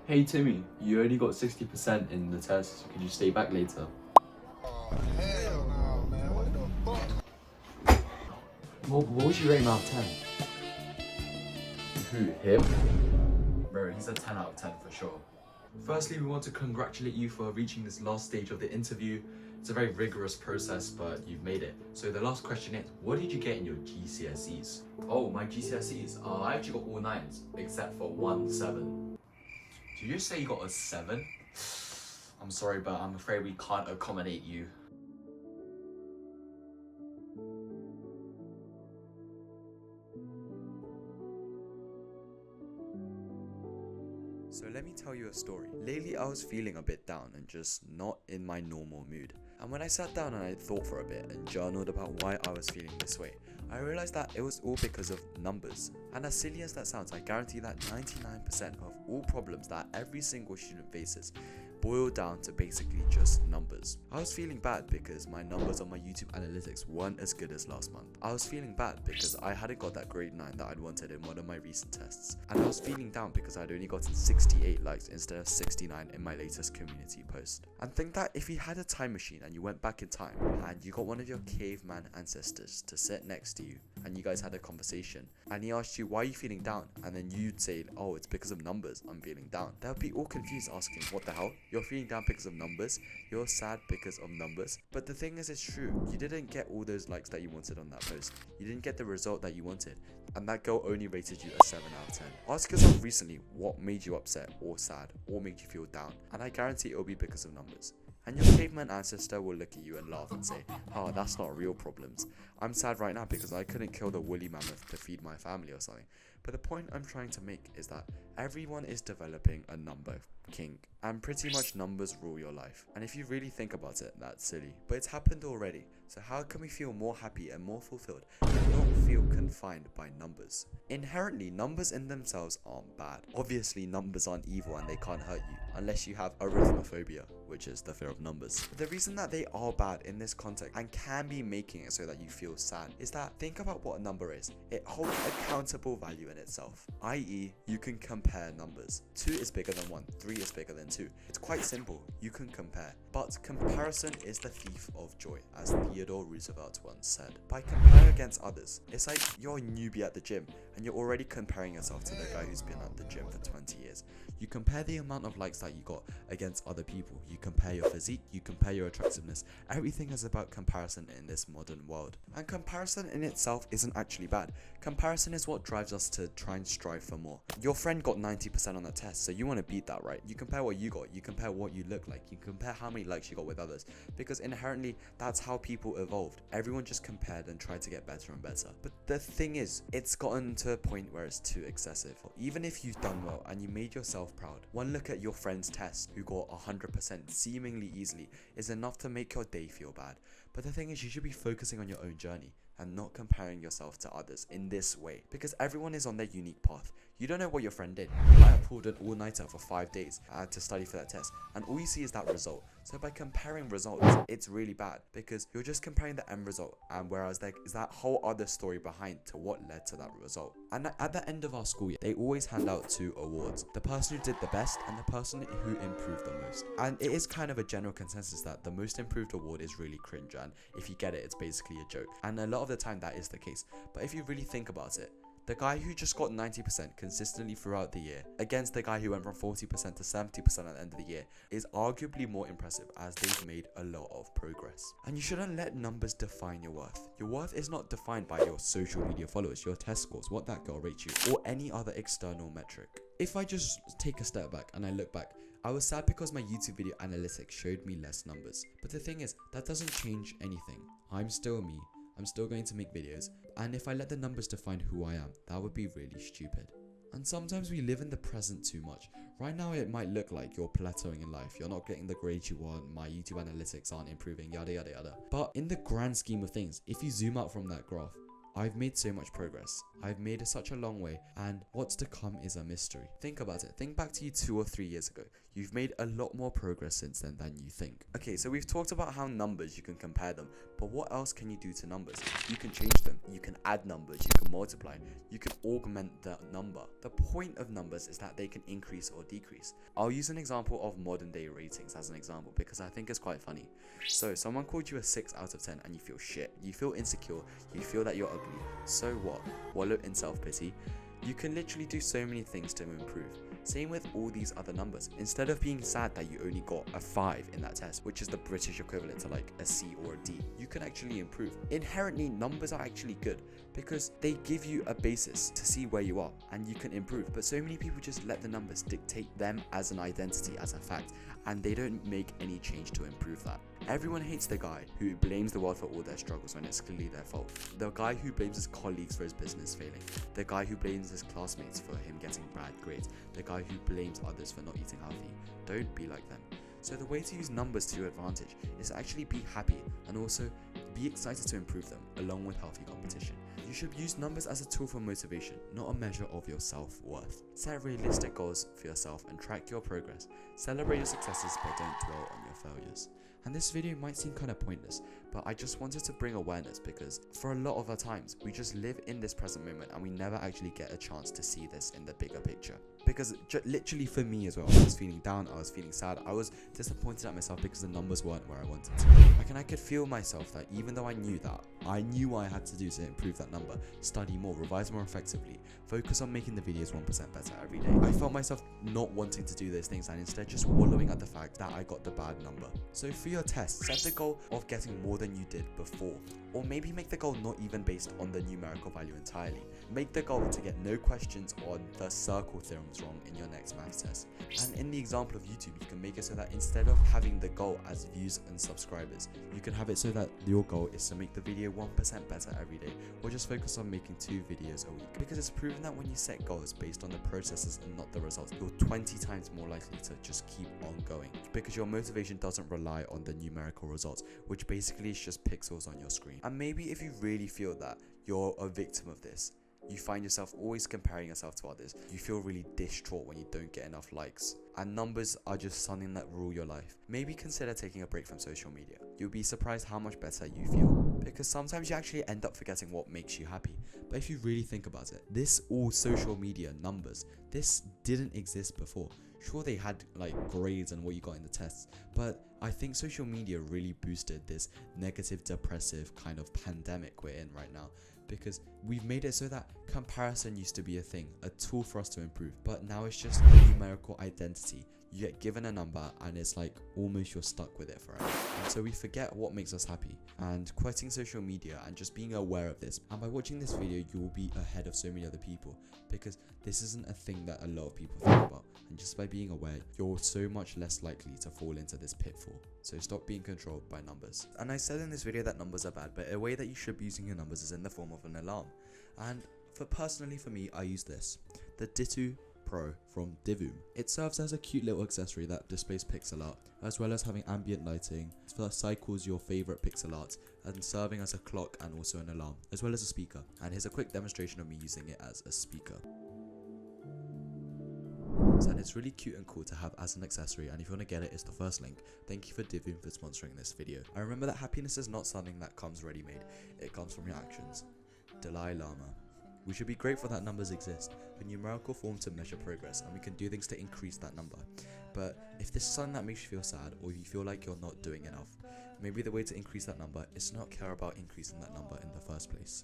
Hey Timmy, you only got 60% in the test. Could you stay back later? Oh, hell no, man. What the fuck? What would you rate him out of 10? Who, him? Bro, he's a 10 out of 10 for sure. Firstly, we want to congratulate you for reaching this last stage of the interview. It's a very rigorous process, but you've made it. So the last question is, what did you get in your GCSEs? Oh, my GCSEs? I actually got all 9s, except for one 7. Did you just say you got a 7? I'm sorry, but I'm afraid we can't accommodate you. So let me tell you a story. Lately I was feeling a bit down and just not in my normal mood. And when I sat down and I thought for a bit and journaled about why I was feeling this way, I realized that it was all because of numbers. And as silly as that sounds, I guarantee that 99% of all problems that every single student faces boil down to basically just numbers. I was feeling bad because my numbers on my YouTube analytics weren't as good as last month. I was feeling bad because I hadn't got that grade 9 that I'd wanted in one of my recent tests. And I was feeling down because I'd only gotten 68 likes instead of 69 in my latest community post. And think that if you had a time machine and you went back in time and you got one of your caveman ancestors to sit next to you and you guys had a conversation and he asked you, why are you feeling down? And then you'd say, oh, it's because of numbers, I'm feeling down. They'll be all confused asking, what the hell? You're feeling down because of numbers? You're sad because of numbers? But the thing is, it's true. You didn't get all those likes that you wanted on that post. You didn't get the result that you wanted. And that girl only rated you a 7 out of 10. Ask yourself recently what made you upset or sad or made you feel down. And I guarantee it'll be because of numbers. And your caveman ancestor will look at you and laugh and say, oh, that's not real problems. I'm sad right now because I couldn't kill the woolly mammoth to feed my family or something. But the point I'm trying to make is that everyone is developing a number kink, and pretty much numbers rule your life. And if you really think about it, that's silly. But it's happened already. So how can we feel more happy and more fulfilled and not feel confined by numbers? Inherently, numbers in themselves aren't bad. Obviously, numbers aren't evil and they can't hurt you unless you have arithmophobia, which is the fear of numbers. But the reason that they are bad in this context and can be making it so that you feel sad is that think about what a number is. It holds a countable value in itself, i.e. you can compare numbers. 2 is bigger than 1, 3 is bigger than 2. It's quite simple, you can compare. But comparison is the thief of joy, as Theodore Roosevelt once said. By comparing against others, it's like you're a newbie at the gym and you're already comparing yourself to the guy who's been at the gym for 20 years. You compare the amount of likes that you got against other people. You compare your physique, you compare your attractiveness. Everything is about comparison in this modern world. And comparison in itself isn't actually bad. Comparison is what drives us to try and strive for more. Your friend got 90% on that test, so you want to beat that, right? You compare what you got, you compare what you look like, you compare how many likes you got with others, because inherently that's how people evolved. Everyone just compared and tried to get better and better. But the thing is, it's gotten to a point where it's too excessive. Even if you've done well and you made yourself proud, one look at your friend's test who got 100% seemingly easily is enough to make your day feel bad. But the thing is, you should be focusing on your own journey and not comparing yourself to others in this way, because everyone is on their unique path. You don't know what your friend did. You might have pulled an all-nighter for 5 days to study for that test, and all you see is that result. So by comparing results, it's really bad because you're just comparing the end result, and whereas there is that whole other story behind to what led to that result. And at the end of our school year, they always hand out 2 awards: the person who did the best and the person who improved the most. And it is kind of a general consensus that the most improved award is really cringe, and if you get it, it's basically a joke. And a lot of the time that is the case. But if you really think about it, the guy who just got 90% consistently throughout the year against the guy who went from 40% to 70% at the end of the year is arguably more impressive, as they've made a lot of progress. And you shouldn't let numbers define your worth. Your worth is not defined by your social media followers, your test scores, what that girl rates you, or any other external metric. If I just take a step back and I look back, I was sad because my YouTube video analytics showed me less numbers. But the thing is, that doesn't change anything. I'm still me. I'm still going to make videos, and if I let the numbers define who I am, that would be really stupid. And sometimes we live in the present too much. Right now it might look like you're plateauing in life, you're not getting the grades you want, my YouTube analytics aren't improving, yada yada yada. But in the grand scheme of things, if you zoom out from that graph, I've made so much progress. I've made it such a long way, and what's to come is a mystery. Think about it. Think back to you 2 or 3 years ago. You've made a lot more progress since then than you think. Okay, so we've talked about how numbers, you can compare them, but what else can you do to numbers? You can change them, you can add numbers, you can multiply, you can augment the number. The point of numbers is that they can increase or decrease. I'll use an example of modern day ratings as an example because I think it's quite funny. So someone called you a 6 out of 10 and you feel shit, you feel insecure, you feel that you're ugly. So what? Wallow in self-pity? You can literally do so many things to improve. Same with all these other numbers. Instead of being sad that you only got a 5 in that test, which is the British equivalent to like a C or a D, you can actually improve. Inherently, numbers are actually good because they give you a basis to see where you are and you can improve. But so many people just let the numbers dictate them as an identity, as a fact, and they don't make any change to improve that. Everyone hates the guy who blames the world for all their struggles when it's clearly their fault. The guy who blames his colleagues for his business failing. The guy who blames his classmates for him getting bad grades. The guy who blames others for not eating healthy. Don't be like them. So the way to use numbers to your advantage is to actually be happy and also be excited to improve them along with healthy competition. You should use numbers as a tool for motivation, not a measure of your self-worth. Set realistic goals for yourself and track your progress. Celebrate your successes but don't dwell on your failures. And this video might seem kind of pointless, but I just wanted to bring awareness because for a lot of our times, we just live in this present moment and we never actually get a chance to see this in the bigger picture. Because literally for me as well, I was feeling down, I was feeling sad, I was disappointed at myself because the numbers weren't where I wanted to. I could feel myself that even though I knew what I had to do to improve that number, study more, revise more effectively, focus on making the videos 1% better every day. I felt myself not wanting to do those things and instead just wallowing at the fact that I got the bad number. So for your test, set the goal of getting more than you did before, or maybe make the goal not even based on the numerical value entirely. Make the goal to get no questions on the circle theorems wrong in your next maths test. And in the example of YouTube, you can make it so that instead of having the goal as views and subscribers, you can have it so that your goal is to make the video 1% better every day, or just focus on making 2 videos a week. Because it's proven that when you set goals based on the processes and not the results, you're 20 times more likely to just keep on going. Because your motivation doesn't rely on the numerical results, which basically is just pixels on your screen. And maybe if you really feel that you're a victim of this, you find yourself always comparing yourself to others, you feel really distraught when you don't get enough likes, and numbers are just something that rule your life, maybe consider taking a break from social media. You'll be surprised how much better you feel, because sometimes you actually end up forgetting what makes you happy. But if you really think about it, this all social media numbers, this didn't exist before. Sure, they had like grades and what you got in the tests, but I think social media really boosted this negative, depressive kind of pandemic we're in right now, because we've made it so that comparison used to be a thing, a tool for us to improve, but now it's just a numerical identity. You get given a number and it's like almost you're stuck with it forever. And so we forget what makes us happy, and quitting social media and just being aware of this. And by watching this video, you will be ahead of so many other people, because this isn't a thing that a lot of people think about. And just by being aware, you're so much less likely to fall into this pitfall. So stop being controlled by numbers. And I said in this video that numbers are bad, but a way that you should be using your numbers is in the form of an alarm. And personally for me, I use this, the Ditto Pro from Divoom. It serves as a cute little accessory that displays pixel art, as well as having ambient lighting that cycles your favorite pixel art, and serving as a clock and also an alarm, as well as a speaker. And here's a quick demonstration of me using it as a speaker. And it's really cute and cool to have as an accessory, and if you want to get it, it's the first link. Thank you for Divoom for sponsoring this video. I remember that happiness is not something that comes ready-made, it comes from your actions. Dalai Lama. We should be grateful that numbers exist, a numerical form to measure progress, and we can do things to increase that number. But if this is something that makes you feel sad, or you feel like you're not doing enough, maybe the way to increase that number is to not care about increasing that number in the first place.